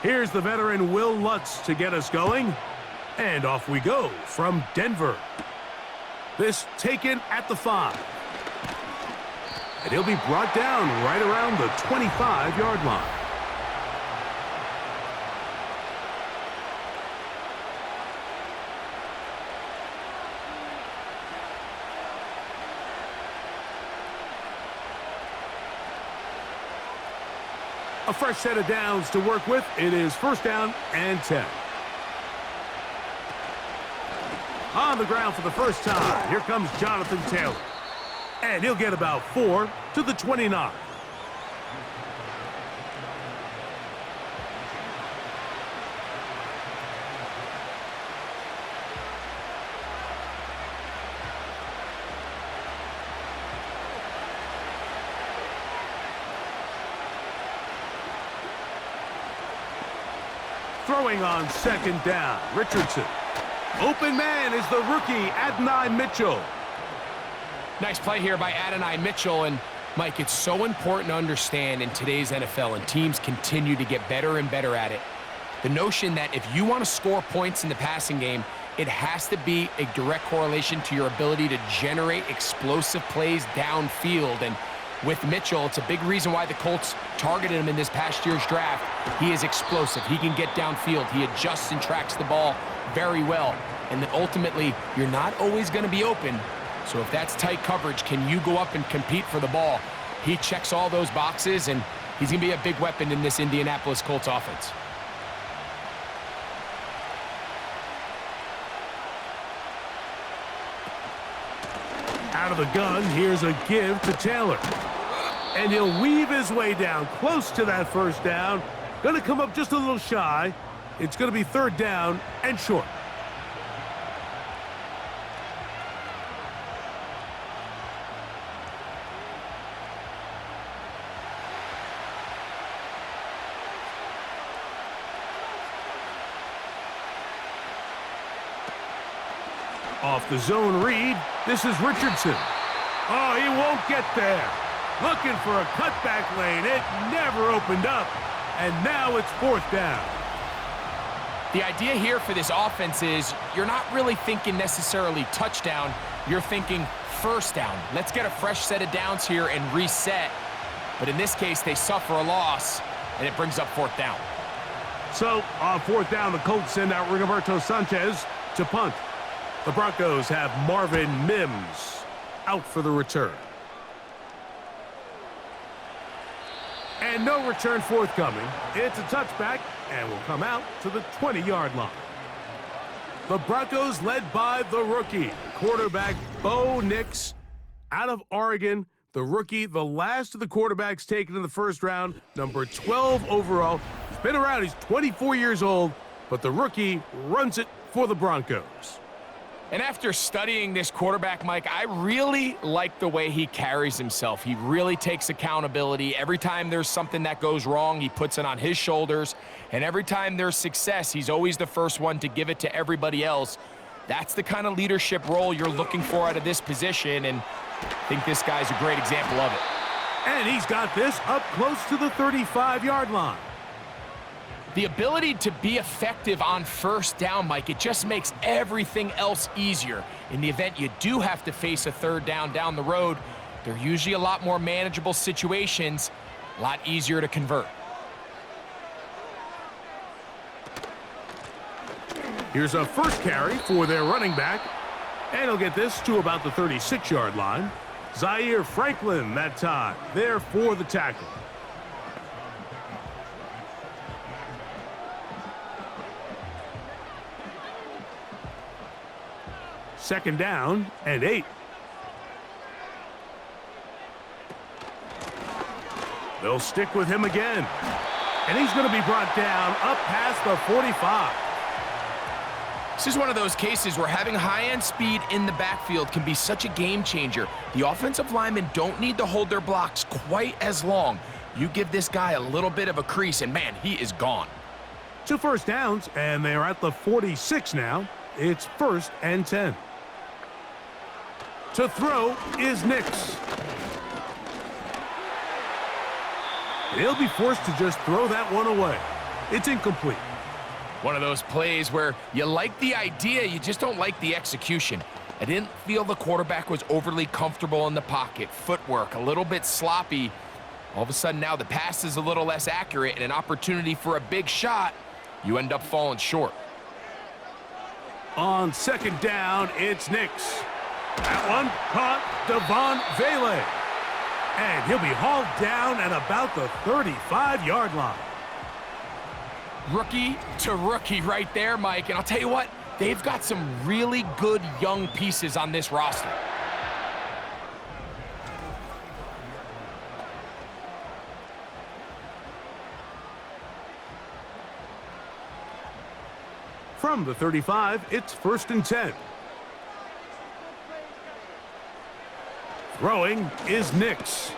Here's the veteran Will Lutz to get us going. And off we go from Denver. This taken at the 5. And he'll be brought down right around the 25-yard line. A fresh set of downs to work with. It is first down and 10. On the ground for the first time, here comes Jonathan Taylor. And he'll get about 4 to the 29. Throwing on second down, Richardson. Open man is the rookie, Adonai Mitchell. Nice play here by Adonai Mitchell. And, Mike, it's so important to understand in today's NFL, and teams continue to get better and better at it, the notion that if you want to score points in the passing game, it has to be a direct correlation to your ability to generate explosive plays downfield. And with Mitchell, it's a big reason why the Colts targeted him in this past year's draft. He is explosive. He can get downfield. He adjusts and tracks the ball very well. And then ultimately, you're not always going to be open. So if that's tight coverage, can you go up and compete for the ball? He checks all those boxes, and he's going to be a big weapon in this Indianapolis Colts offense. Out of the gun, here's a give to Taylor. And he'll weave his way down close to that first down. Going to come up just a little shy. It's going to be third down and short. Off the zone read, this is Richardson. Oh, he won't get there. Looking for a cutback lane. It never opened up. And now it's fourth down. The idea here for this offense is you're not really thinking necessarily touchdown. You're thinking first down. Let's get a fresh set of downs here and reset. But in this case, they suffer a loss, and it brings up fourth down. So, on fourth down, the Colts send out Rigoberto Sanchez to punt. The Broncos have Marvin Mims out for the return. And no return forthcoming. It's a touchback and will come out to the 20-yard line. The Broncos led by the rookie, quarterback Bo Nix out of Oregon. The rookie, the last of the quarterbacks taken in the first round, number 12 overall. He's been around, he's 24 years old, but the rookie runs it for the Broncos. And after studying this quarterback, Mike, I really like the way he carries himself. He really takes accountability. Every time there's something that goes wrong, he puts it on his shoulders. And every time there's success, he's always the first one to give it to everybody else. That's the kind of leadership role you're looking for out of this position, and I think this guy's a great example of it. And he's got this up close to the 35-yard line. The ability to be effective on first down, Mike, it just makes everything else easier. In the event you do have to face a third down the road, they're usually a lot more manageable situations, a lot easier to convert. Here's a first carry for their running back, and he'll get this to about the 36-yard line. Zaire Franklin that time, there for the tackle. Second down and 8. They'll stick with him again. And he's going to be brought down up past the 45. This is one of those cases where having high-end speed in the backfield can be such a game changer. The offensive linemen don't need to hold their blocks quite as long. You give this guy a little bit of a crease, and man, he is gone. 2 first downs, and they're at the 46 now. It's first and 10. To throw is Nix. He'll be forced to just throw that one away. It's incomplete. One of those plays where you like the idea, you just don't like the execution. I didn't feel the quarterback was overly comfortable in the pocket. Footwork a little bit sloppy. All of a sudden now the pass is a little less accurate and an opportunity for a big shot. You end up falling short. On second down, it's Nix. That one caught Devon Vele. And he'll be hauled down at about the 35-yard line. Rookie to rookie right there, Mike. And I'll tell you what, they've got some really good young pieces on this roster. From the 35, it's 1st and 10. Throwing is Nix.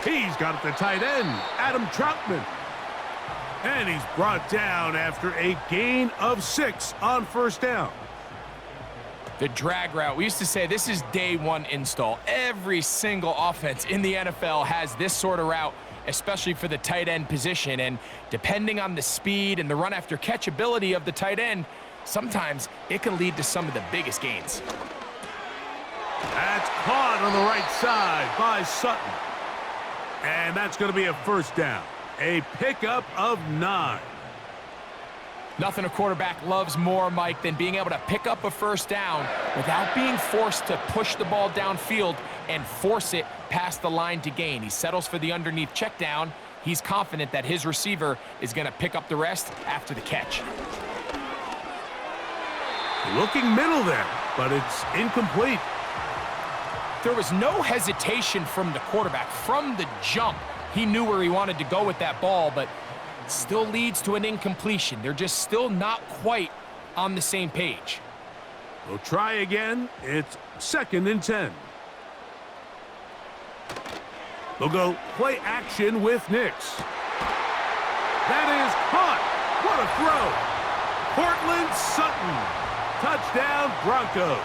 He's got it to tight end, Adam Troutman. And he's brought down after a gain of 6 on 1st down. The drag route. We used to say this is day one install. Every single offense in the NFL has this sort of route, especially for the tight end position. And depending on the speed and the run after catch ability of the tight end, sometimes it can lead to some of the biggest gains. That's caught on the right side by Sutton. And that's going to be a 1st down. A pickup of 9. Nothing a quarterback loves more, Mike, than being able to pick up a 1st down without being forced to push the ball downfield and force it past the line to gain. He settles for the underneath check down. He's confident that his receiver is going to pick up the rest after the catch. Looking middle there, but it's incomplete. There was no hesitation from the quarterback. From the jump, he knew where he wanted to go with that ball, but still leads to an incompletion. They're just still not quite on the same page. We'll try again. It's 2nd and 10. They'll go play action with Nix. That is caught. What a throw. Cortland Sutton. Touchdown, Broncos.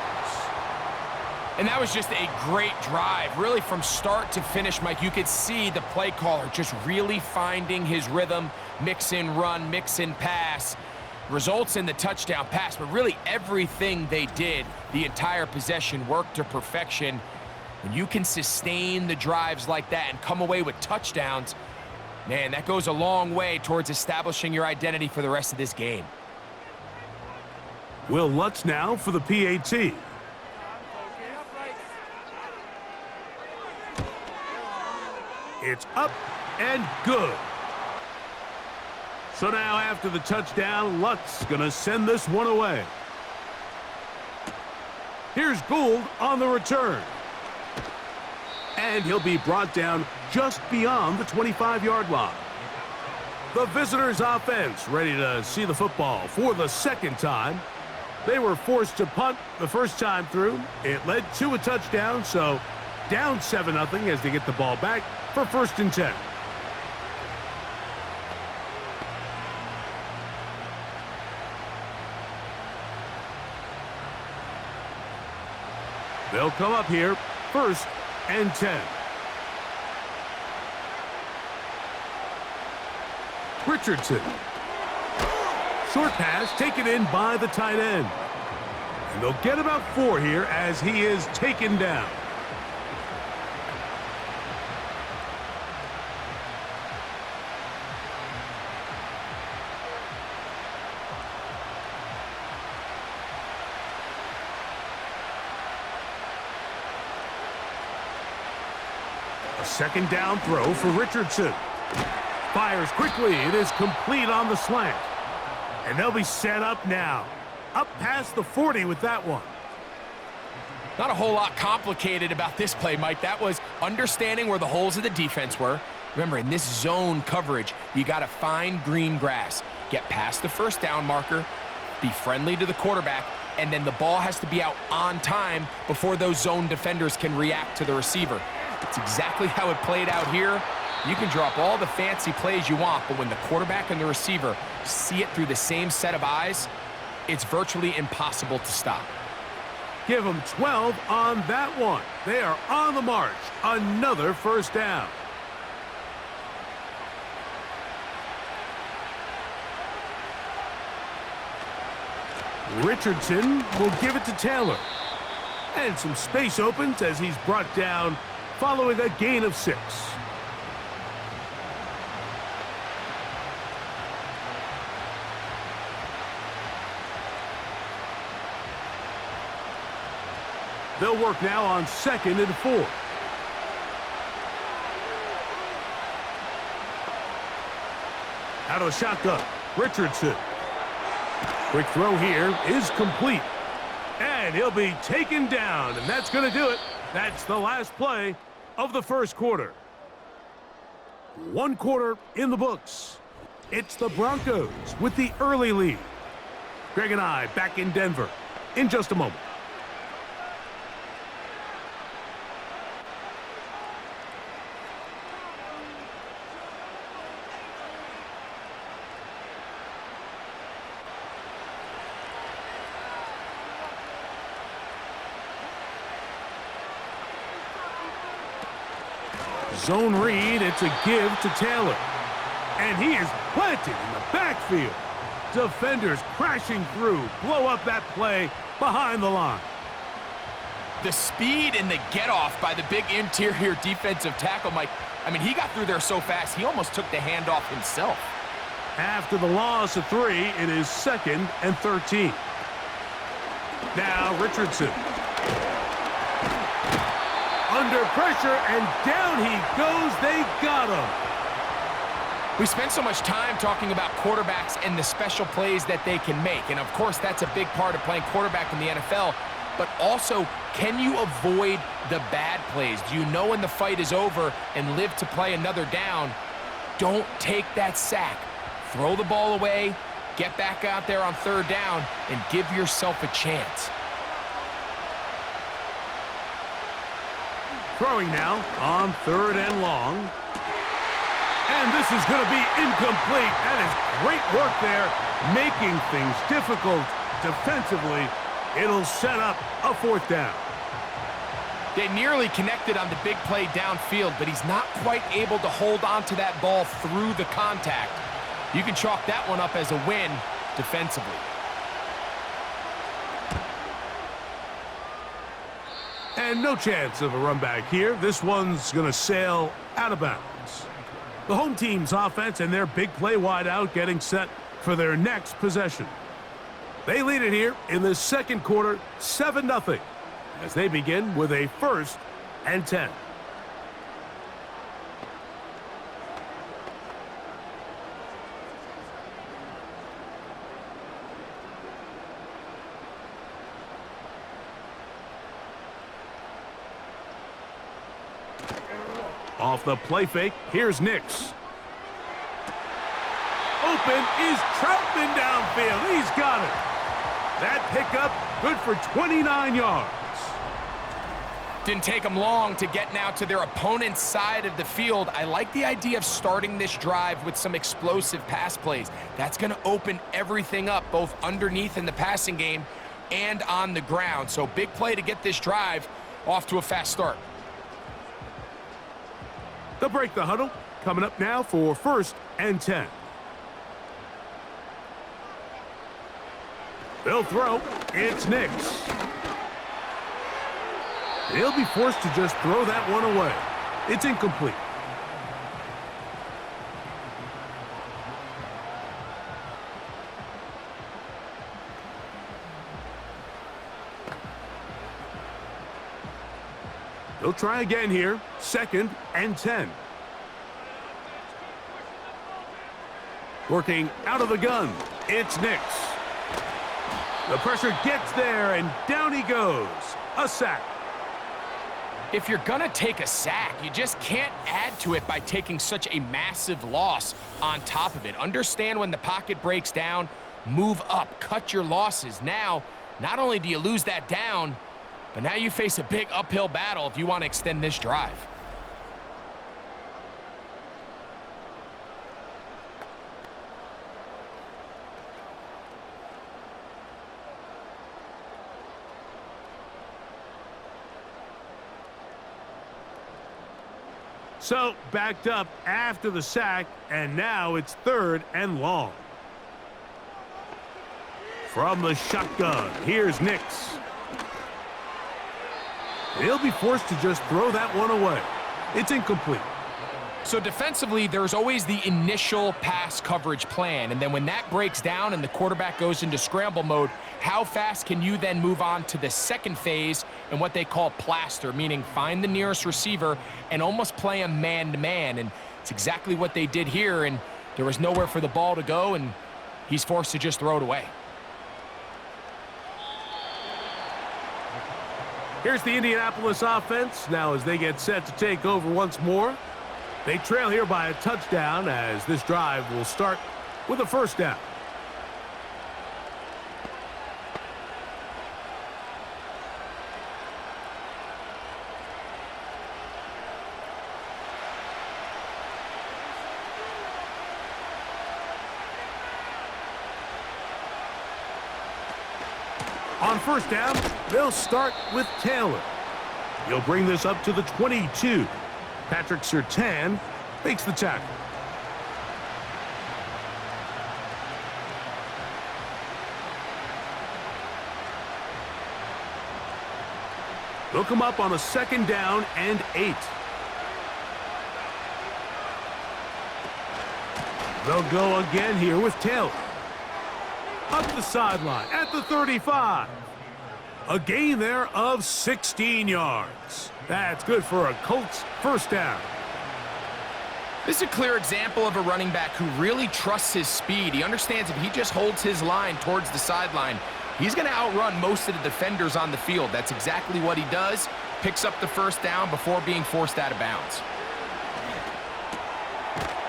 And that was just a great drive. Really from start to finish, Mike, you could see the play caller just really finding his rhythm. Mix in run, mix in pass. Results in the touchdown pass, but really everything they did, the entire possession worked to perfection. When you can sustain the drives like that and come away with touchdowns, man, that goes a long way towards establishing your identity for the rest of this game. Will Lutz now for the PAT. It's up and good. So now after the touchdown, Lutz gonna send this one away. Here's Gould on the return. And he'll be brought down just beyond the 25-yard line. The visitors' offense ready to see the football for the 2nd time. They were forced to punt the first time through. It led to a touchdown, so down 7-0 as they get the ball back for 1st and 10. They'll come up here, 1st and 10. Richardson. Short pass taken in by the tight end. And they'll get about 4 here as he is taken down. A 2nd down throw for Richardson. Fires quickly. It is complete on the slant. And they'll be set up now. Up past the 40 with that one. Not a whole lot complicated about this play, Mike. That was understanding where the holes of the defense were. Remember, in this zone coverage, you got to find green grass. Get past the 1st down marker, be friendly to the quarterback, and then the ball has to be out on time before those zone defenders can react to the receiver. It's exactly how it played out here. You can drop all the fancy plays you want, but when the quarterback and the receiver see it through the same set of eyes, it's virtually impossible to stop. Give them 12 on that one. They are on the march. Another 1st down. Richardson will give it to Taylor. And some space opens as he's brought down following a gain of 6. They'll work now on 2nd and 4. Out of the shotgun, Richardson. Quick throw here is complete. And he'll be taken down, and that's going to do it. That's the last play of the first quarter. 1 quarter in the books. It's the Broncos with the early lead. Greg and I back in Denver in just a moment. Zone read, it's a give to Taylor. And he is planted in the backfield. Defenders crashing through, blow up that play behind the line. The speed and the get-off by the big interior defensive tackle, Mike. I mean, he got through there so fast, he almost took the handoff himself. After the loss of 3, it is 2nd and 13. Now Richardson. Under pressure, and down he goes. They got him. We spent so much time talking about quarterbacks and the special plays that they can make. And, of course, that's a big part of playing quarterback in the NFL. But also, can you avoid the bad plays? Do you know when the fight is over and live to play another down? Don't take that sack. Throw the ball away, get back out there on 3rd down, and give yourself a chance. Throwing now on 3rd and long. And this is going to be incomplete. That is great work there, making things difficult defensively. It'll set up a 4th down. They nearly connected on the big play downfield, but he's not quite able to hold on to that ball through the contact. You can chalk that one up as a win defensively. And no chance of a run back here. This one's going to sail out of bounds. The home team's offense and their big play wideout getting set for their next possession. They lead it here in the second quarter, 7-0, as they begin with a 1st and 10. Off the play fake, here's Nix. Open is Troutman downfield. He's got it. That pickup good for 29 yards. Didn't take them long to get now to their opponent's side of the field. I like the idea of starting this drive with some explosive pass plays. That's going to open everything up, both underneath in the passing game and on the ground. So big play to get this drive off to a fast start. They'll break the huddle. Coming up now for 1st and 10. They'll throw. It's Nix. He'll be forced to just throw that one away. It's incomplete. They'll try again here. 2nd and 10. Working out of the gun. It's Nix. The pressure gets there, and down he goes. A sack. If you're going to take a sack, you just can't add to it by taking such a massive loss on top of it. Understand when the pocket breaks down, move up, cut your losses. Now, not only do you lose that down, but now you face a big uphill battle if you want to extend this drive. So, backed up after the sack, and now it's 3rd and long. From the shotgun, here's Nix. He'll be forced to just throw that one away. It's incomplete. So defensively, there's always the initial pass coverage plan, and then when that breaks down and the quarterback goes into scramble mode, how fast can you then move on to the second phase and what they call plaster, meaning find the nearest receiver and almost play him man-to-man, and it's exactly what they did here, and there was nowhere for the ball to go, and he's forced to just throw it away. Here's the Indianapolis offense now as they get set to take over once more. They trail here by a touchdown as this drive will start with a first down. On first down, they'll start with Taylor. He'll bring this up to the 22. Patrick Surtain makes the tackle. They'll come up on a second down and 8. They'll go again here with Taylor. Up the sideline at the 35. A gain there of 16 yards. That's good for a Colts first down. This is a clear example of a running back who really trusts his speed. He understands if he just holds his line towards the sideline, he's going to outrun most of the defenders on the field. That's exactly what he does. Picks up the first down before being forced out of bounds.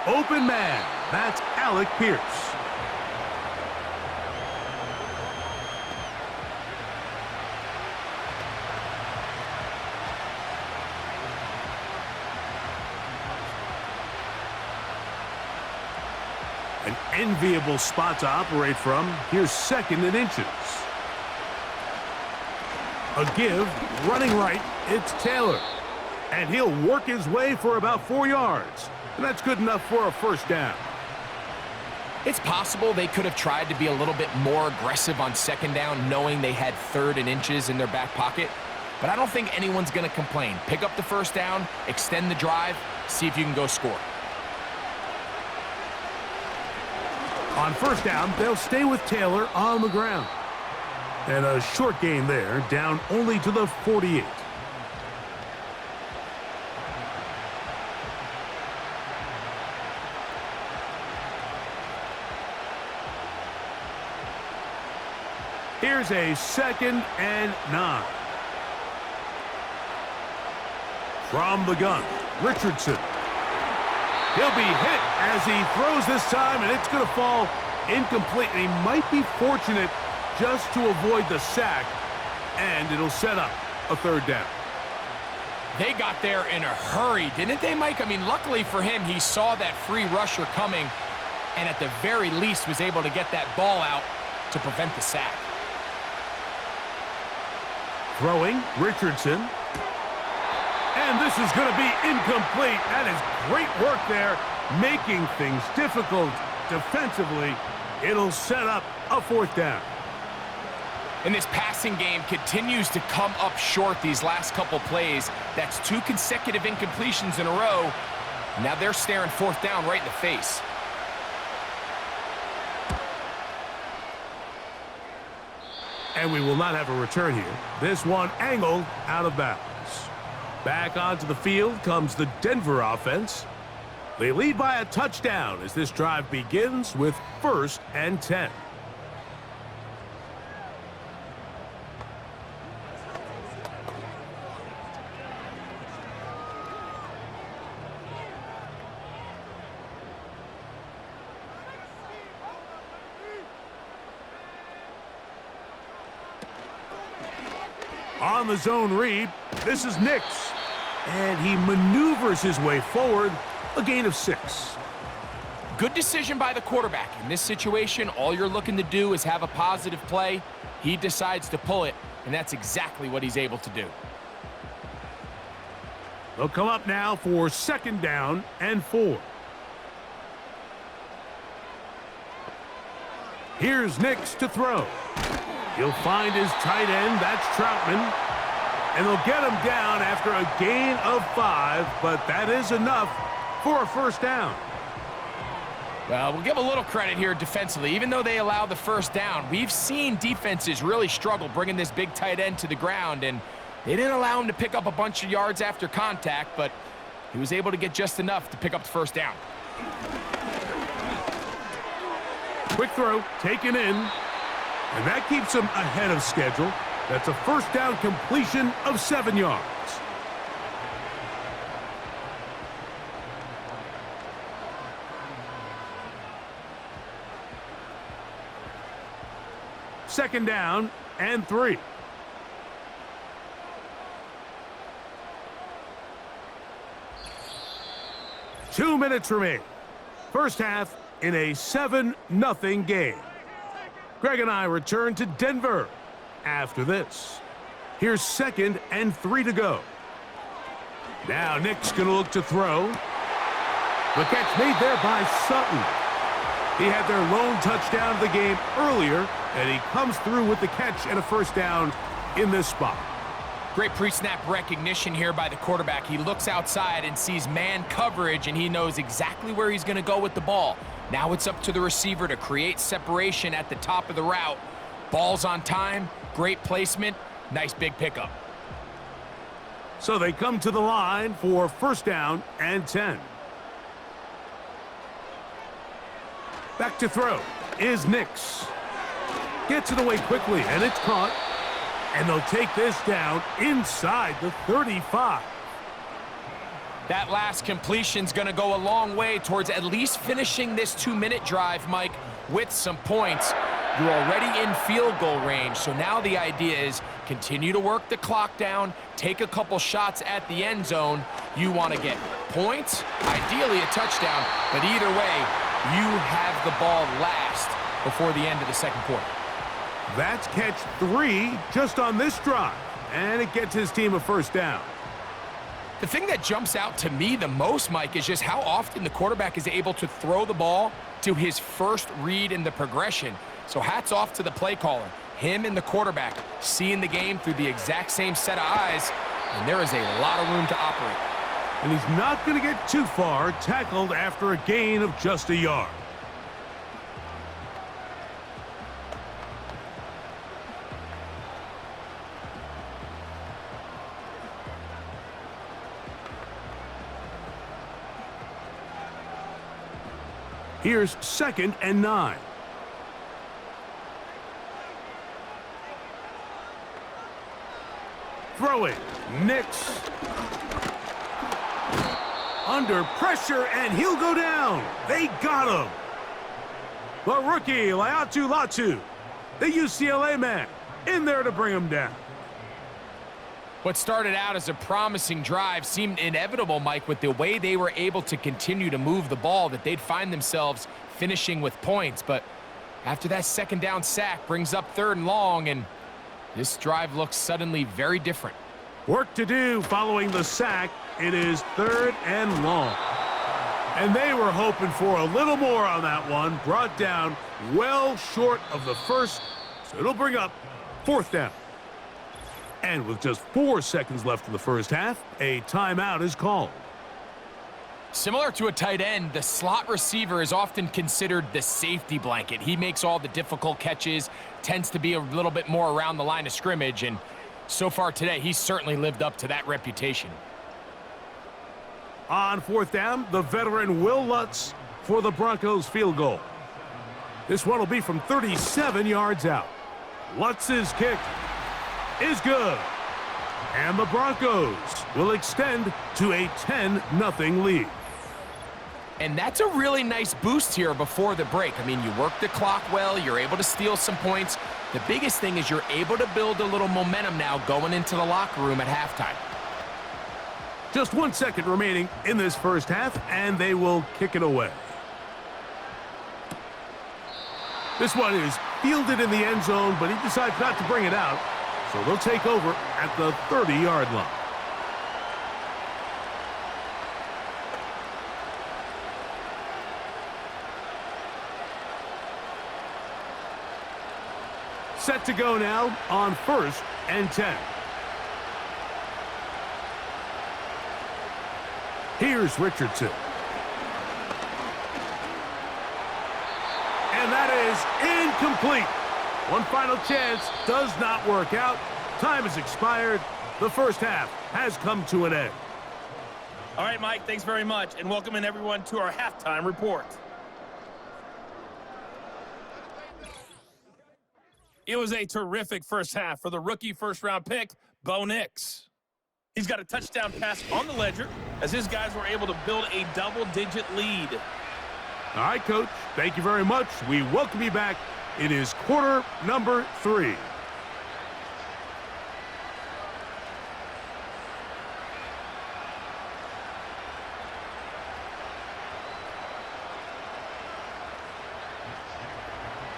Open man. That's Alec Pierce. An enviable spot to operate from. Here's second and inches. A give, running right, it's Taylor. And he'll work his way for about 4 yards. And that's good enough for a first down. It's possible they could have tried to be a little bit more aggressive on second down, knowing they had third and inches in their back pocket. But I don't think anyone's going to complain. Pick up the first down, extend the drive, see if you can go score. On first down, they'll stay with Taylor on the ground. And a short gain there, down only to the 48. Here's a second and 9. From the gun, Richardson. He'll be hit as he throws this time, and it's going to fall incomplete. And he might be fortunate just to avoid the sack, and it'll set up a third down. They got there in a hurry, didn't they, Mike? I mean, luckily for him, he saw that free rusher coming, and at the very least was able to get that ball out to prevent the sack. Throwing, Richardson. And this is going to be incomplete. That is great work there, making things difficult defensively. It'll set up a fourth down. And this passing game continues to come up short these last couple plays. That's 2 consecutive incompletions in a row. Now they're staring fourth down right in the face. And we will not have a return here. This one angled out of bounds. Back onto the field comes the Denver offense. They lead by a touchdown as this drive begins with 1st and 10. On the zone read, this is Nix. And he maneuvers his way forward, a gain of 6. Good decision by the quarterback. In this situation, all you're looking to do is have a positive play. He decides to pull it, and that's exactly what he's able to do. They'll come up now for 2nd down and 4. Here's Nix to throw. He'll find his tight end, that's Troutman. And they'll get him down after a gain of 5, but that is enough for a first down. Well, we'll give a little credit here defensively. Even though they allow the first down, we've seen defenses really struggle bringing this big tight end to the ground, and they didn't allow him to pick up a bunch of yards after contact, but he was able to get just enough to pick up the first down. Quick throw, taken in, and that keeps him ahead of schedule. That's a first down completion of 7 yards. Second down and 3. Two minutes remain. First half in a 7-0 game. Greg and I return to Denver after this. Here's 2nd and 3 to go. Now Nick's going to look to throw. The catch made there by Sutton. He had their lone touchdown of the game earlier, and he comes through with the catch and a first down in this spot. Great pre-snap recognition here by the quarterback. He looks outside and sees man coverage, and he knows exactly where he's going to go with the ball. Now it's up to the receiver to create separation at the top of the route. Ball's on time, great placement, nice big pickup. So they come to the line for first down and 10. Back to throw is Nix. Gets it away quickly, and it's caught. And they'll take this down inside the 35. That last completion's going to go a long way towards at least finishing this 2-minute drive, Mike, with some points. You're already in field goal range, so now the idea is continue to work the clock down, take a couple shots at the end zone. You want to get points, ideally a touchdown, but either way, you have the ball last before the end of the second quarter. That's catch 3 just on this drive, and it gets his team a first down. The thing that jumps out to me the most, Mike, is just how often the quarterback is able to throw the ball to his first read in the progression. So hats off to the play caller. Him and the quarterback seeing the game through the exact same set of eyes, and there is a lot of room to operate. And he's not going to get too far, tackled after a gain of just a yard. Here's 2nd and 9. Throwing, Nix. Under pressure, and he'll go down. They got him. The rookie, Latu, the UCLA man, in there to bring him down. What started out as a promising drive seemed inevitable, Mike, with the way they were able to continue to move the ball, that they'd find themselves finishing with points. But after that second down sack brings up 3rd and long, and this drive looks suddenly very different. Work to do following the sack. It is 3rd and long. And they were hoping for a little more on that one. Brought down well short of the first, so it'll bring up 4th down. And with just 4 seconds left in the first half, a timeout is called. Similar to a tight end, the slot receiver is often considered the safety blanket. He makes all the difficult catches, tends to be a little bit more around the line of scrimmage, and so far today, he's certainly lived up to that reputation. On 4th down, the veteran Will Lutz for the Broncos field goal. This one will be from 37 yards out. Lutz's kick is good. And the Broncos will extend to a 10-0 lead. And that's a really nice boost here before the break. I mean, you work the clock well, you're able to steal some points. The biggest thing is you're able to build a little momentum now going into the locker room at halftime. Just 1 second remaining in this first half, and they will kick it away. This one is fielded in the end zone, but he decides not to bring it out. So they'll take over at the 30-yard line. set to go now on 1st and 10. Here's Richardson. And that is incomplete. One final chance does not work out. Time has expired. The first half has come to an end. All right, Mike, thanks very much. And welcome in everyone to our halftime report. It was a terrific first half for the rookie first-round pick, Bo Nix. He's got a touchdown pass on the ledger as his guys were able to build a double-digit lead. All right, Coach, thank you very much. We welcome you back. It is quarter number 3.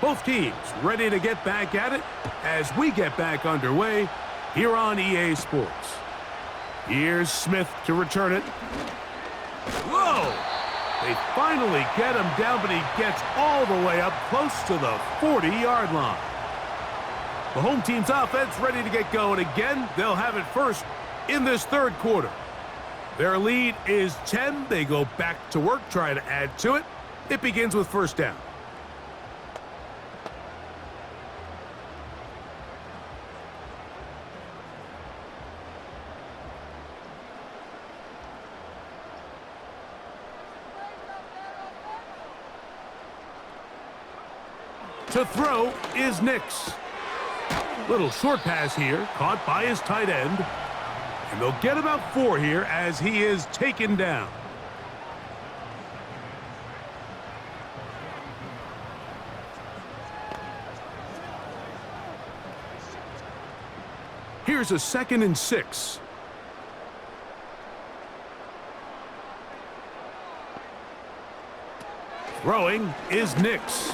Both teams ready to get back at it as we get back underway here on EA Sports. Here's Smith to return it. Whoa! They finally get him down, but he gets all the way up close to the 40-yard line. The home team's offense ready to get going again. They'll have it first in this third quarter. Their lead is 10. They go back to work, try to add to it. It begins with first down. To throw is Nix. Little short pass here, caught by his tight end. And they'll get about 4 here as he is taken down. Here's a 2nd and 6. Throwing is Nix.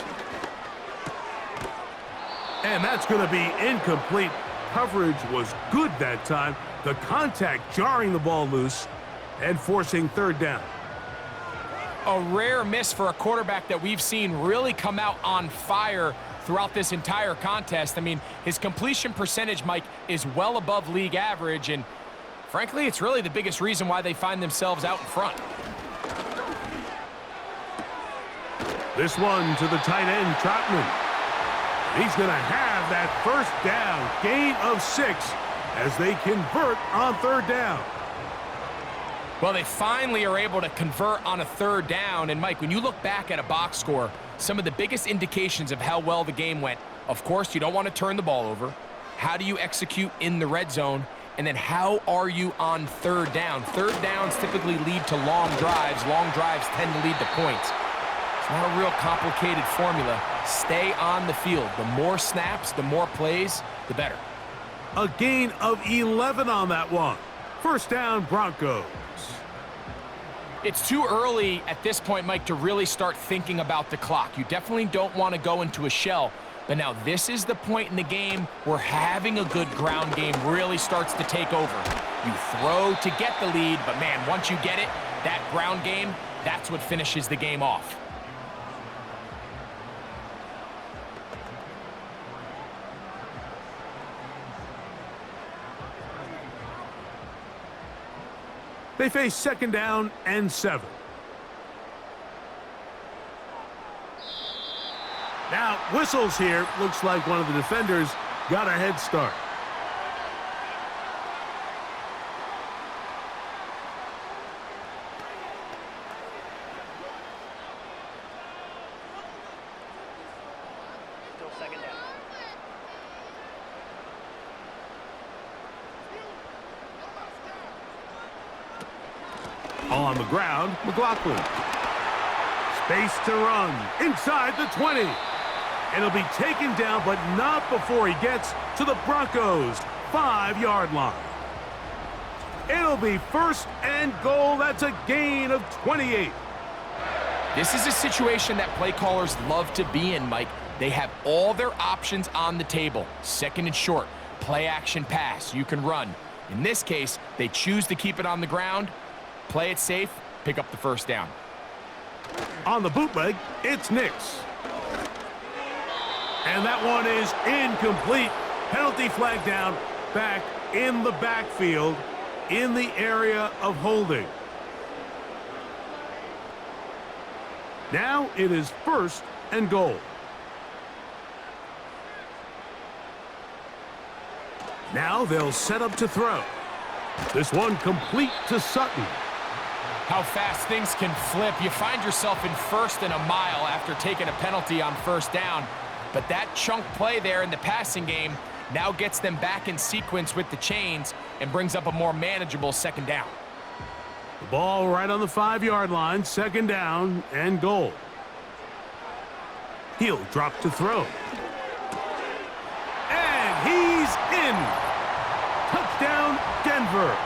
And that's going to be incomplete. Coverage was good that time. The contact jarring the ball loose and forcing third down. A rare miss for a quarterback that we've seen really come out on fire throughout this entire contest. I mean, his completion percentage, Mike, is well above league average, and frankly, it's really the biggest reason why they find themselves out in front. This one to the tight end, Trotman. He's going to have that first down, gain of 6, as they convert on third down. Well, they finally are able to convert on a third down. And, Mike, when you look back at a box score, some of the biggest indications of how well the game went, of course, you don't want to turn the ball over. How do you execute in the red zone? And then how are you on third down? Third downs typically lead to long drives. Long drives tend to lead to points. It's not a real complicated formula. Stay on the field. The more snaps, the more plays, the better. A gain of 11 on that one. First down, Broncos. It's too early at this point, Mike, to really start thinking about the clock. You definitely don't want to go into a shell. But now this is the point in the game where having a good ground game really starts to take over. You throw to get the lead, but man, once you get it, that ground game, that's what finishes the game off. They face 2nd down and 7. Now, whistles here. Looks like one of the defenders got a head start. Still 2nd down. On the ground, McLaughlin. Space to run inside the 20. And he'll be taken down, but not before he gets to the Broncos' 5-yard line. It'll be 1st and goal. That's a gain of 28. This is a situation that play callers love to be in, Mike. They have all their options on the table. 2nd and short, play action pass, you can run. In this case, they choose to keep it on the ground, play it safe, pick up the first down. On the bootleg, it's Nix. And that one is incomplete. Penalty flag down, back in the backfield, in the area of holding. Now it is 1st and goal. Now they'll set up to throw. This one complete to Sutton. How fast things can flip. You find yourself in 1st and a mile after taking a penalty on 1st down. But that chunk play there in the passing game now gets them back in sequence with the chains and brings up a more manageable 2nd down. The ball right on the 5-yard line, 2nd down and goal. He'll drop to throw. And he's in. Touchdown, Denver.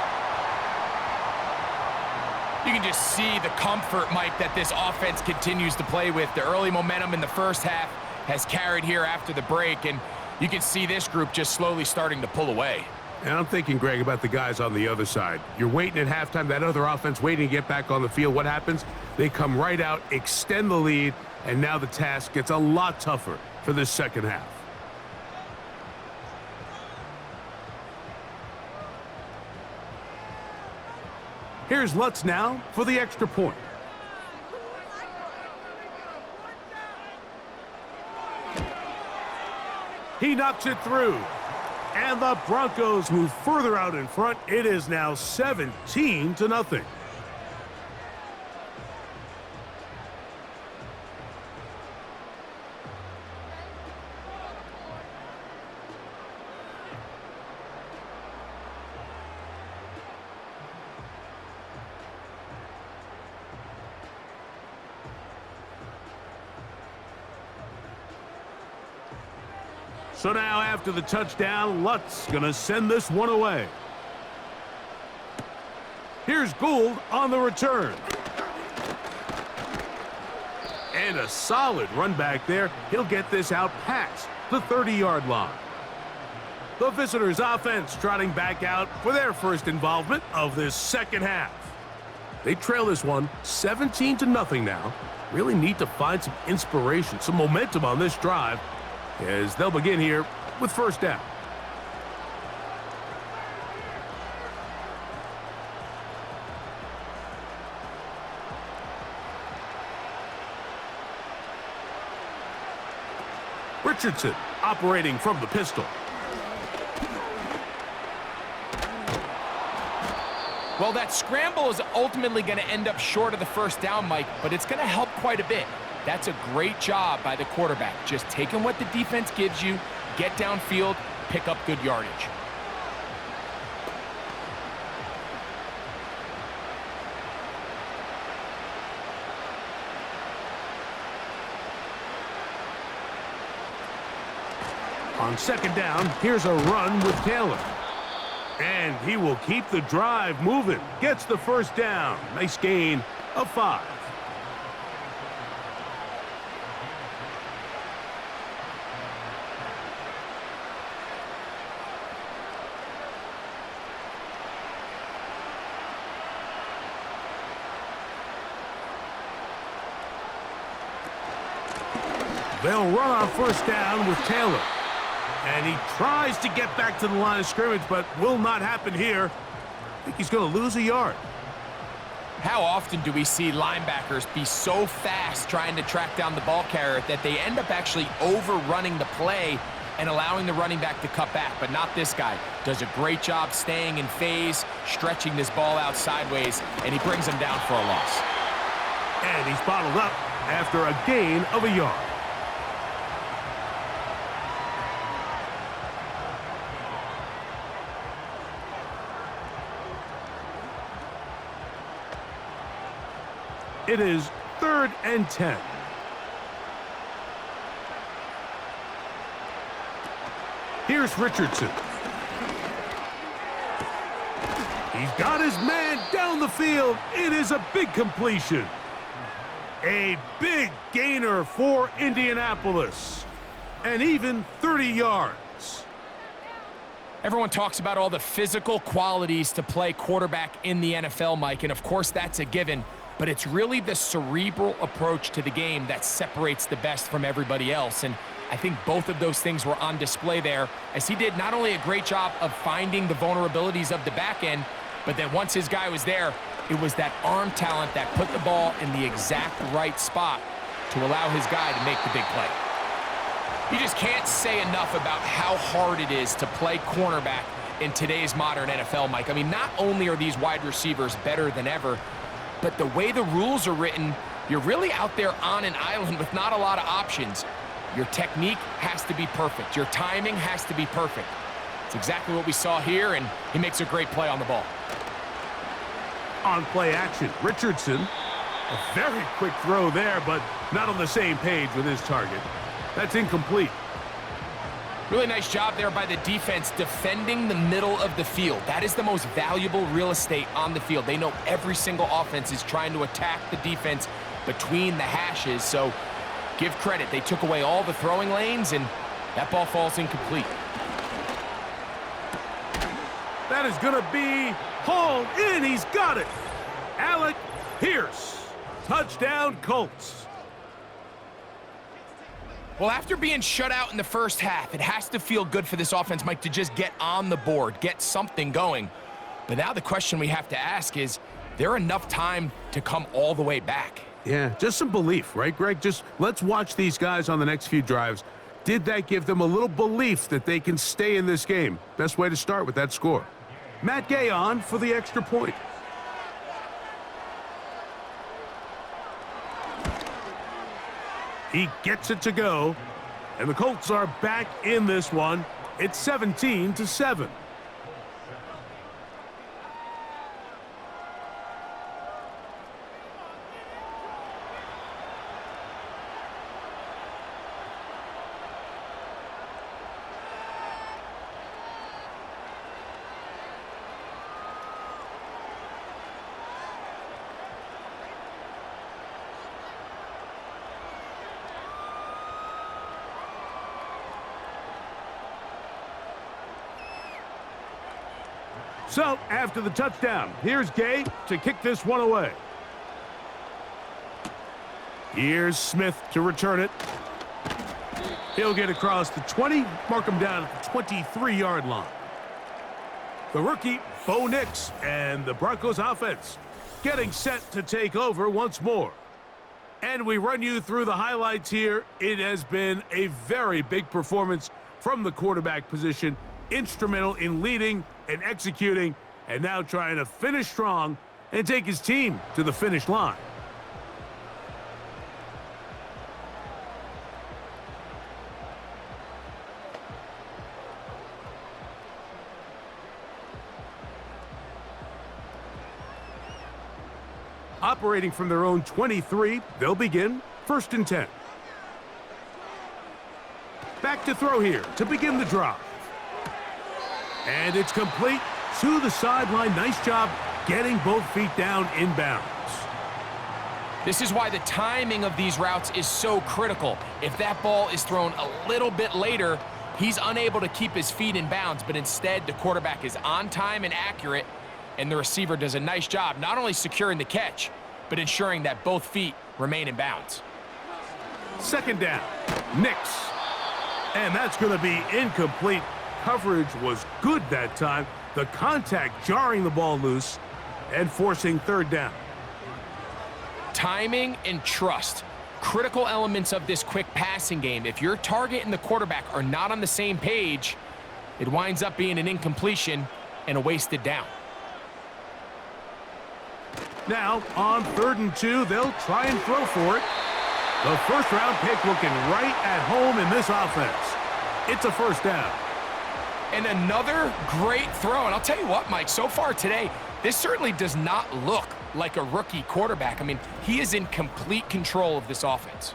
You can just see the comfort, Mike, that this offense continues to play with. The early momentum in the 1st half has carried here after the break, and you can see this group just slowly starting to pull away. And I'm thinking, Greg, about the guys on the other side. You're waiting at halftime, that other offense waiting to get back on the field. What happens? They come right out, extend the lead, and now the task gets a lot tougher for this 2nd half. Here's Lutz now for the extra point. He knocks it through. And the Broncos move further out in front. It is now 17-0. So now after the touchdown, Lutz gonna send this one away. Here's Gould on the return. And a solid run back there. He'll get this out past the 30-yard line. The visitors' offense trotting back out for their first involvement of this 2nd half. They trail this one 17-0 now. Really need to find some inspiration, some momentum on this drive, as they'll begin here with 1st down. Richardson operating from the pistol. Well, that scramble is ultimately going to end up short of the 1st down, Mike, but it's going to help quite a bit. That's a great job by the quarterback, just taking what the defense gives you, get downfield, pick up good yardage. On 2nd down, here's a run with Taylor. And he will keep the drive moving. Gets the 1st down. Nice gain of 5. They'll run on 1st down with Taylor. And he tries to get back to the line of scrimmage, but will not happen here. I think he's going to lose a yard. How often do we see linebackers be so fast trying to track down the ball carrier that they end up actually overrunning the play and allowing the running back to cut back? But not this guy. Does a great job staying in phase, stretching this ball out sideways, and he brings him down for a loss. And he's bottled up after a gain of a yard. It is 3rd and 10. Here's Richardson. He's got his man down the field. It is a big completion. A big gainer for Indianapolis. And even 30 yards. Everyone talks about all the physical qualities to play quarterback in the NFL, Mike, and of course that's a given. But it's really the cerebral approach to the game that separates the best from everybody else. And I think both of those things were on display there, as he did not only a great job of finding the vulnerabilities of the back end, but then once his guy was there, it was that arm talent that put the ball in the exact right spot to allow his guy to make the big play. You just can't say enough about how hard it is to play cornerback in today's modern NFL, Mike. I mean, not only are these wide receivers better than ever, but the way the rules are written, you're really out there on an island with not a lot of options. Your technique has to be perfect. Your timing has to be perfect. It's exactly what we saw here, and he makes a great play on the ball. On play action, Richardson. A very quick throw there, but not on the same page with his target. That's incomplete. Really nice job there by the defense defending the middle of the field. That is the most valuable real estate on the field. They know every single offense is trying to attack the defense between the hashes, so give credit. They took away all the throwing lanes, and that ball falls incomplete. That is going to be hauled in. He's got it. Alec Pierce. Touchdown, Colts. Well, after being shut out in the first half, it has to feel good for this offense, Mike, to just get on the board, get something going. But now the question we have to ask is there enough time to come all the way back? Yeah, just some belief, right, Greg? Just let's watch these guys on the next few drives. Did that give them a little belief that they can stay in this game? Best way to start with that score. Matt Gay on for the extra point. He gets it to go, and the Colts are back in this one. It's 17-7. So, after the touchdown, here's Gay to kick this one away. Here's Smith to return it. He'll get across the 20, mark him down at the 23-yard line. The rookie, Bo Nix, and the Broncos offense getting set to take over once more. And we run you through the highlights here. It has been a very big performance from the quarterback position, instrumental in leading and executing, and now trying to finish strong and take his team to the finish line. Operating from their own 23, they'll begin 1st and 10. Back to throw here to begin the drive. And it's complete to the sideline. Nice job getting both feet down inbounds. This is why the timing of these routes is so critical. If that ball is thrown a little bit later, he's unable to keep his feet in bounds, but instead the quarterback is on time and accurate, and the receiver does a nice job not only securing the catch, but ensuring that both feet remain in bounds. 2nd down, Nix. And that's going to be incomplete. Coverage was good that time. The contact jarring the ball loose and forcing 3rd down. Timing and trust, critical elements of this quick passing game. If your target and the quarterback are not on the same page, it winds up being an incompletion and a wasted down. Now, on 3rd and 2, they'll try and throw for it. The 1st-round pick looking right at home in this offense. It's a 1st down. And another great throw. And I'll tell you what, Mike, so far today, this certainly does not look like a rookie quarterback. I mean, he is in complete control of this offense.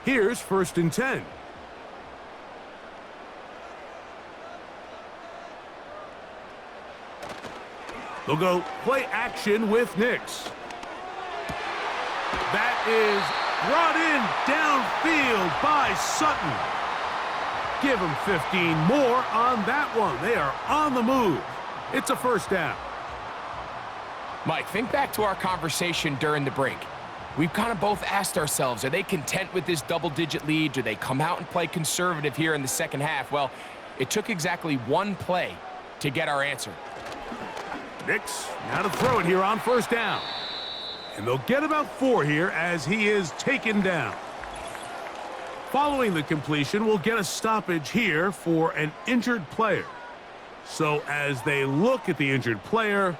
Here's 1st and 10. They'll go play action with Nix. That is brought in downfield by Sutton. Give him 15 more on that one. They are on the move. It's a 1st down. Mike, think back to our conversation during the break. We've kind of both asked ourselves, are they content with this double-digit lead? Do they come out and play conservative here in the second half? Well, it took exactly one play to get our answer. Nix now to throw it here on first down. And they'll get about 4 here as he is taken down. Following the completion, we'll get a stoppage here for an injured player. So as they look at the injured player,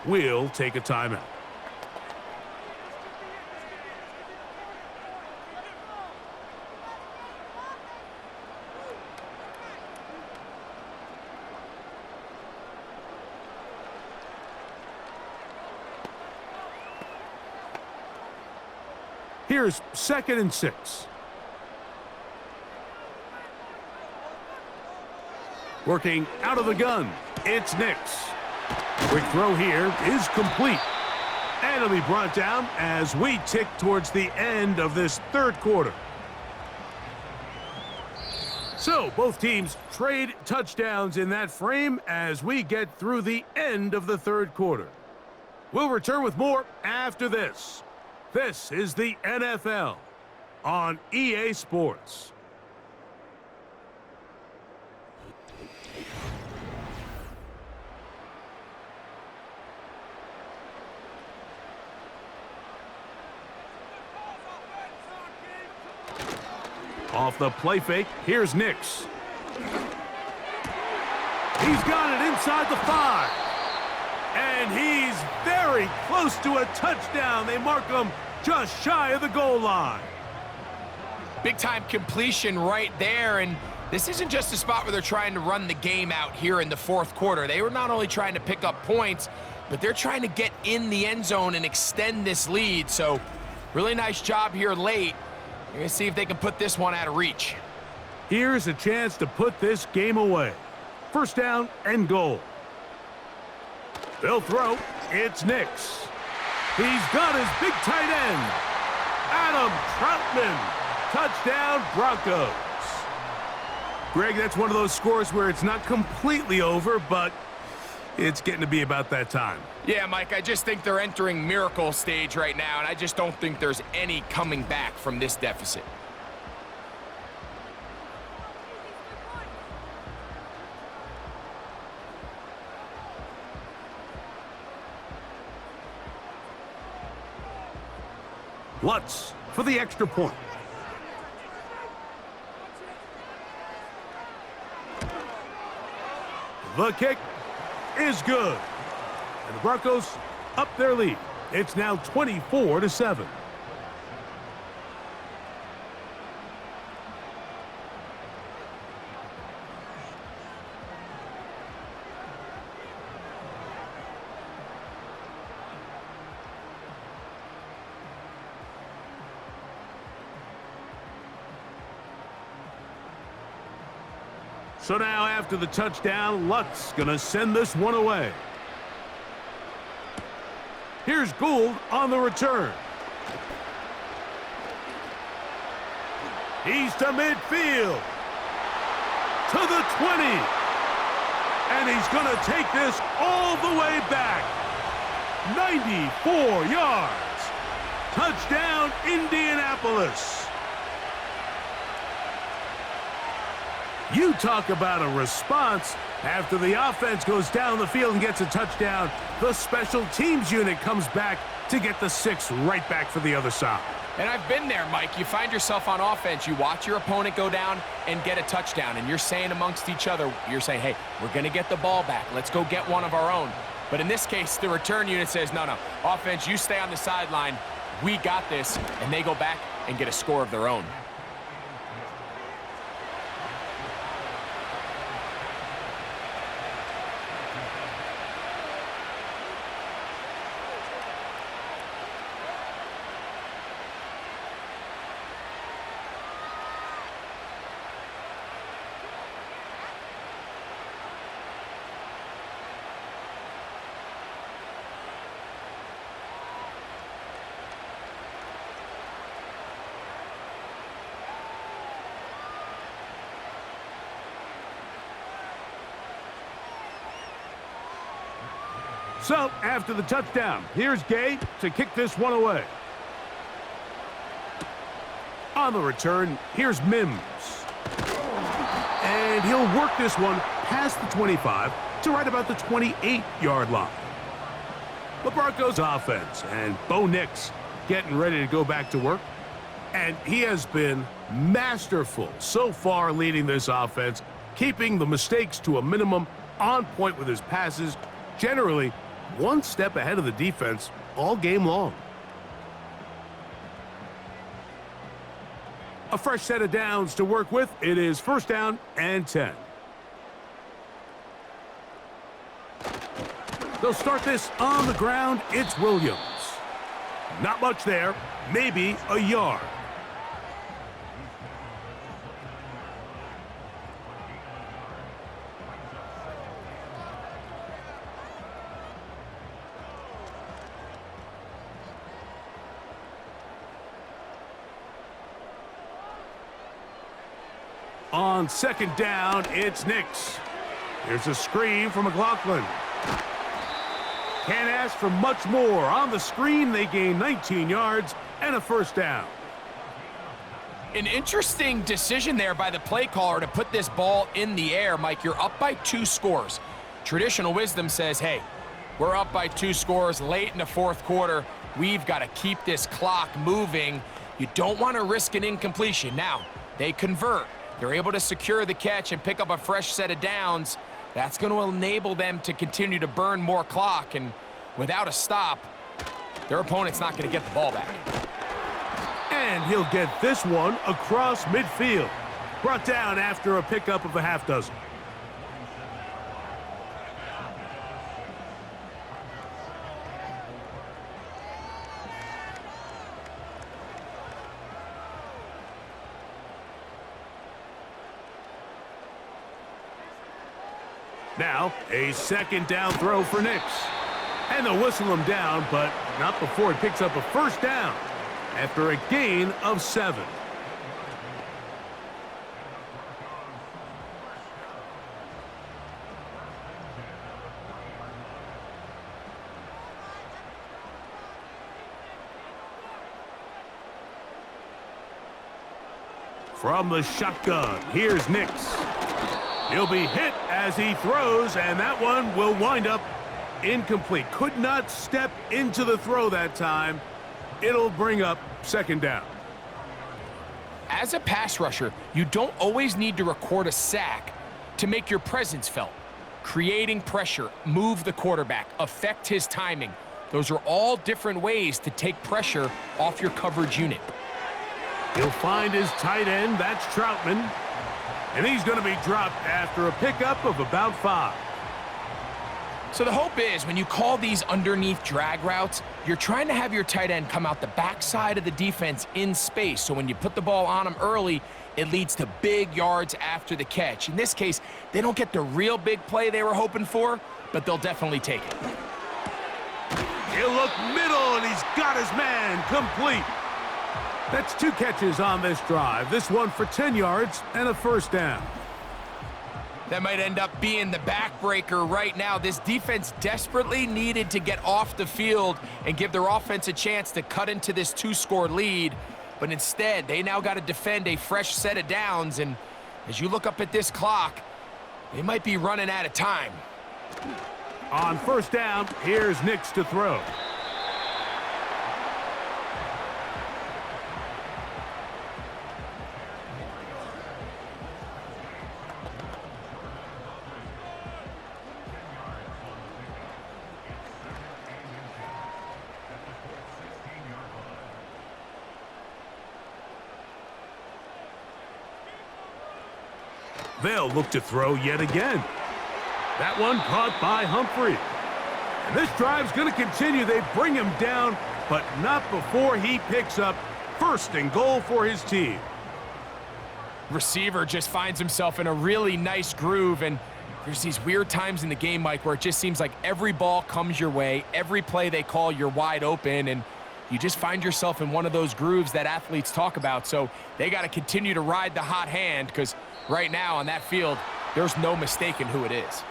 we'll take a timeout. Here's 2nd and 6. Working out of the gun, it's Nix. Quick throw here is complete. And it'll be brought down as we tick towards the end of this third quarter. So both teams trade touchdowns in that frame as we get through the end of the third quarter. We'll return with more after this. This is the NFL on EA Sports. Off the play fake, here's Nix. He's got it inside the 5. And he's very close to a touchdown. They mark him just shy of the goal line. Big-time completion right there, and this isn't just a spot where they're trying to run the game out here in the fourth quarter. They were not only trying to pick up points, but they're trying to get in the end zone and extend this lead. So really nice job here late. You're going to see if they can put this one out of reach. Here's a chance to put this game away. First down and goal. They'll throw. It's Nix. He's got his big tight end, Adam Troutman. Touchdown, Broncos. Greg, that's one of those scores where it's not completely over, but it's getting to be about that time. Yeah, Mike, I just think they're entering miracle stage right now, and I just don't think there's any coming back from this deficit. Lutz for the extra point. The kick is good. And the Broncos up their lead. It's now 24-7. So now after the touchdown, Lutz gonna send this one away. Here's Gould on the return. He's to midfield. To the 20. And he's gonna take this all the way back. 94 yards. Touchdown, Indianapolis. You talk about a response. After the offense goes down the field and gets a touchdown, the special teams unit comes back to get the 6 right back for the other side. And I've been there, Mike. You find yourself on offense. You watch your opponent go down and get a touchdown, and you're saying amongst each other, you're saying, hey, we're going to get the ball back. Let's go get one of our own. But in this case, the return unit says, no, offense, you stay on the sideline. We got this. And they go back and get a score of their own. So, after the touchdown, here's Gay to kick this one away. On the return, here's Mims. And he'll work this one past the 25 to right about the 28-yard line. The Broncos offense and Bo Nix getting ready to go back to work. And he has been masterful so far leading this offense, keeping the mistakes to a minimum, on point with his passes, generally one step ahead of the defense all game long. A fresh set of downs to work with. It is 1st down and 10. They'll start this on the ground. It's Williams. Not much there. Maybe a yard. On 2nd down, it's Nix. Here's a screen from McLaughlin. Can't ask for much more. On the screen, they gain 19 yards and a 1st down. An interesting decision there by the play caller to put this ball in the air. Mike, you're up by 2 scores. Traditional wisdom says, hey, we're up by 2 scores late in the 4th quarter. We've got to keep this clock moving. You don't want to risk an incompletion. Now, they convert. They're able to secure the catch and pick up a fresh set of downs. That's going to enable them to continue to burn more clock, and without a stop, their opponent's not going to get the ball back. And he'll get this one across midfield. Brought down after a pickup of a half dozen. Now, a 2nd down throw for Nix. And they'll whistle him down, but not before he picks up a 1st down after a gain of 7. From the shotgun, here's Nix. He'll be hit as he throws, and that one will wind up incomplete. Could not step into the throw that time. It'll bring up 2nd down. As a pass rusher, you don't always need to record a sack to make your presence felt. Creating pressure, move the quarterback, affect his timing. Those are all different ways to take pressure off your coverage unit. He'll find his tight end. That's Troutman. And he's going to be dropped after a pickup of about 5. So the hope is when you call these underneath drag routes, you're trying to have your tight end come out the backside of the defense in space. So when you put the ball on him early, it leads to big yards after the catch. In this case, they don't get the real big play they were hoping for, but they'll definitely take it. He'll look middle, and he's got his man complete. That's 2 catches on this drive. This one for 10 yards and a 1st down. That might end up being the backbreaker right now. This defense desperately needed to get off the field and give their offense a chance to cut into this 2-score lead. But instead, they now got to defend a fresh set of downs. And as you look up at this clock, they might be running out of time. On 1st down, here's Nix to throw. They'll look to throw yet again. That one caught by Humphrey. And this drive's going to continue. They bring him down, but not before he picks up 1st and goal for his team. Receiver just finds himself in a really nice groove, and there's these weird times in the game, Mike, where it just seems like every ball comes your way, every play they call, you're wide open, and you just find yourself in one of those grooves that athletes talk about. So they got to continue to ride the hot hand, because right now on that field, there's no mistaking who it is.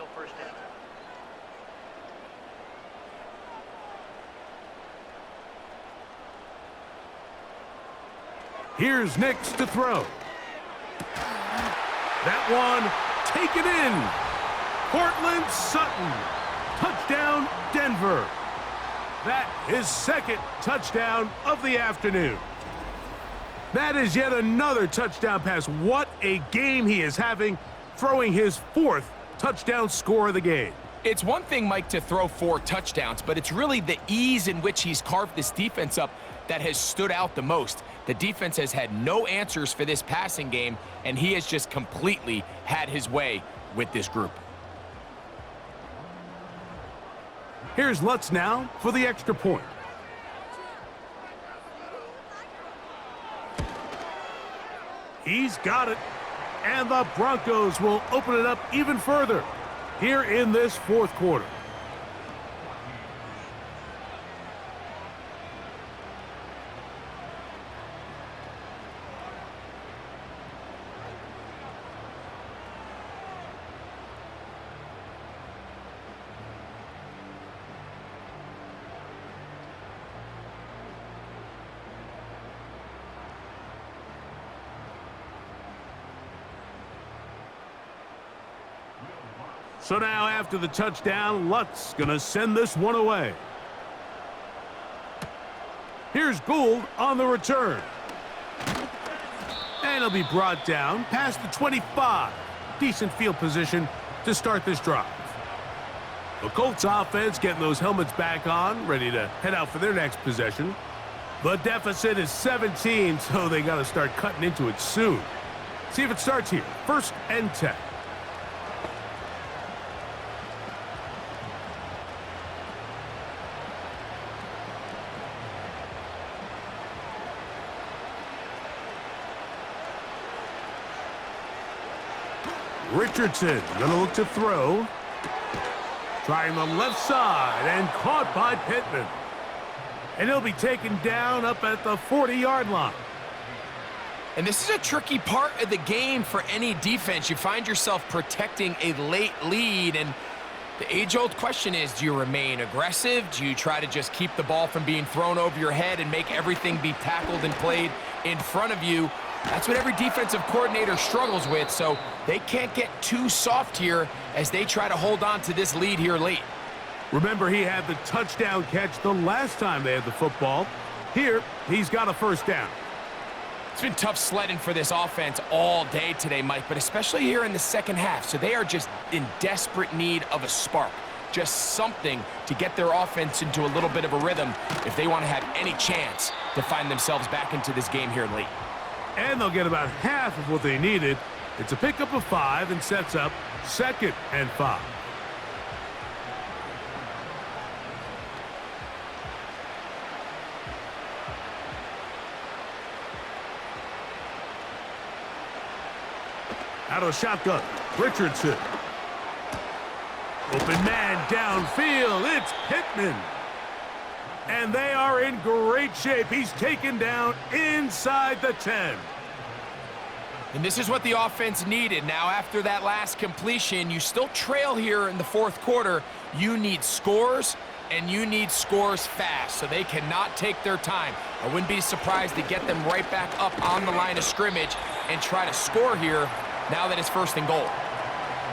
still first down. Here's Nix to throw. That one taken in. Cortland Sutton. Touchdown, Denver. That is second touchdown of the afternoon. That is yet another touchdown pass. What a game he is having, throwing his fourth touchdown score of the game. It's one thing, Mike, to throw 4 touchdowns, but it's really the ease in which he's carved this defense up that has stood out the most. The defense has had no answers for this passing game, and he has just completely had his way with this group. Here's Lutz now for the extra point. He's got it. And the Broncos will open it up even further here in this fourth quarter. So now after the touchdown, Lutz gonna send this one away. Here's Gould on the return. And he'll be brought down past the 25. Decent field position to start this drive. The Colts offense getting those helmets back on, ready to head out for their next possession. The deficit is 17, so they gotta start cutting into it soon. See if it starts here. 1st and 10. Richardson gonna look to throw. Trying the left side and caught by Pittman. And he'll be taken down up at the 40-yard line. And this is a tricky part of the game for any defense. You find yourself protecting a late lead, and the age-old question is, do you remain aggressive? Do you try to just keep the ball from being thrown over your head and make everything be tackled and played in front of you? That's what every defensive coordinator struggles with, so they can't get too soft here as they try to hold on to this lead here late. Remember, he had the touchdown catch the last time they had the football. Here, he's got a first down. It's been tough sledding for this offense all day today, Mike, but especially here in the second half. So they are just in desperate need of a spark, just something to get their offense into a little bit of a rhythm if they want to have any chance to find themselves back into this game here late. And they'll get about half of what they needed. It's a pickup of 5 and sets up 2nd and 5. Out of shotgun, Richardson. Open man downfield, it's Pittman. And they are in great shape. He's taken down inside the 10. And this is what the offense needed. Now, after that last completion, you still trail here in the fourth quarter. You need scores, and you need scores fast, so they cannot take their time. I wouldn't be surprised to get them right back up on the line of scrimmage and try to score here now that it's 1st and goal.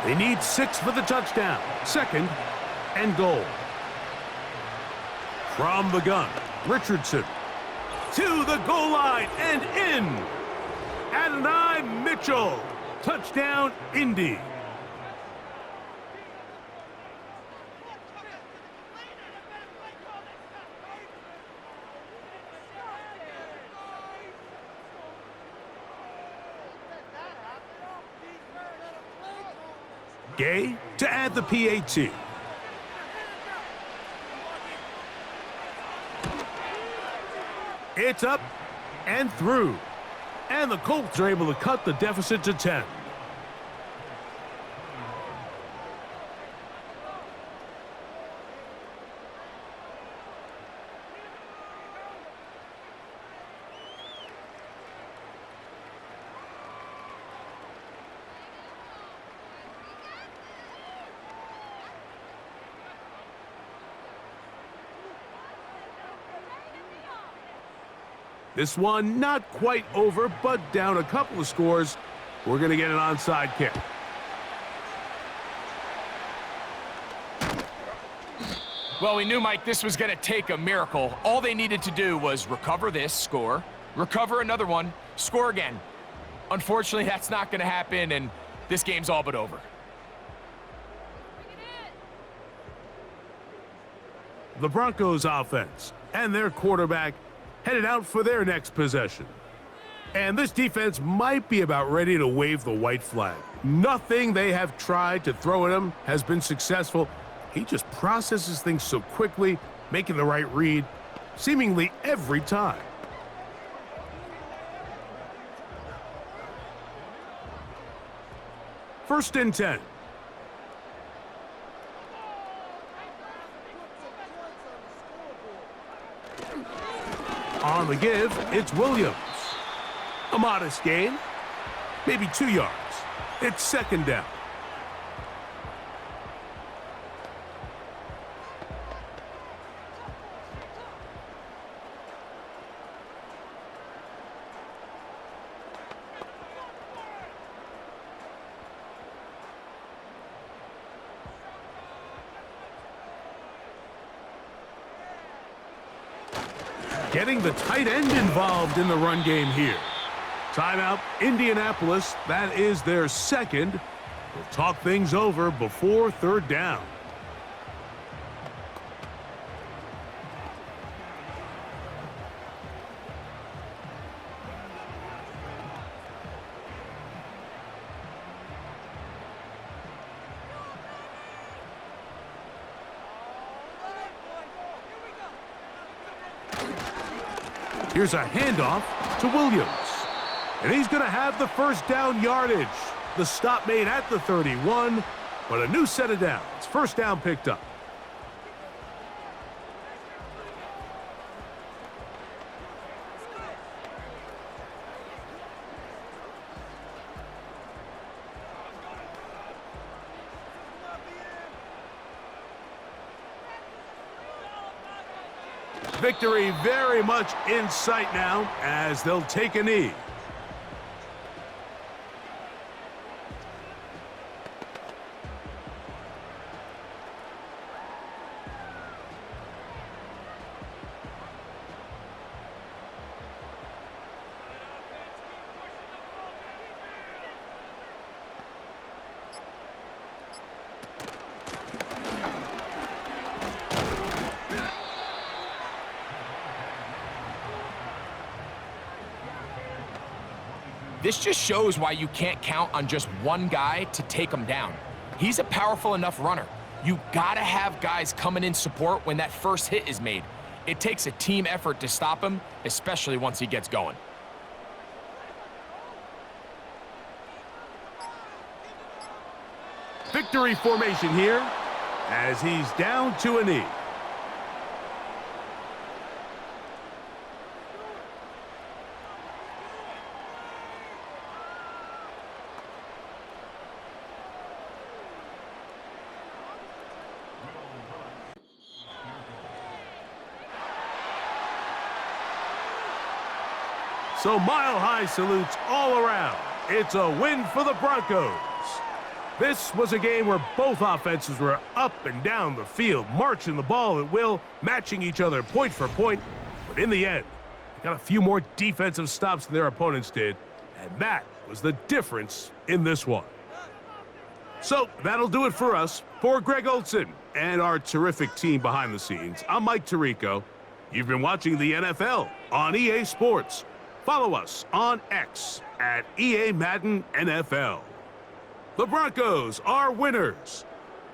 They need 6 for the touchdown. 2nd and goal. From the gun, Richardson to the goal line and in. Adonai Mitchell, touchdown, Indy. Gay to add the PAT. It's up and through. And the Colts are able to cut the deficit to 10. This one not quite over, but down a couple of scores. We're going to get an onside kick. Well, we knew, Mike, this was going to take a miracle. All they needed to do was recover this, score, recover another one, score again. Unfortunately, that's not going to happen, and this game's all but over. The Broncos offense and their quarterback headed out for their next possession. And this defense might be about ready to wave the white flag. Nothing they have tried to throw at him has been successful. He just processes things so quickly, making the right read, seemingly every time. First and 10. On the give, it's Williams. A modest gain, maybe 2 yards. It's second down. Getting the tight end involved in the run game here. Timeout, Indianapolis. That is their second. We'll talk things over before third down. Here's a handoff to Williams. And he's going to have the first down yardage. The stop made at the 31, but a new set of downs. First down picked up. Victory very much in sight now as they'll take a knee. This just shows why you can't count on just one guy to take him down. He's a powerful enough runner. You gotta have guys coming in support when that first hit is made. It takes a team effort to stop him, especially once he gets going. Victory formation here as he's down to a knee. So mile-high salutes all around. It's a win for the Broncos. This was a game where both offenses were up and down the field, marching the ball at will, matching each other point for point. But in the end, they got a few more defensive stops than their opponents did, and that was the difference in this one. So that'll do it for us. For Greg Olson and our terrific team behind the scenes, I'm Mike Tirico. You've been watching the NFL on EA Sports. Follow us on X at EA Madden NFL. The Broncos are winners.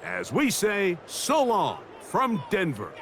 As we say, so long from Denver.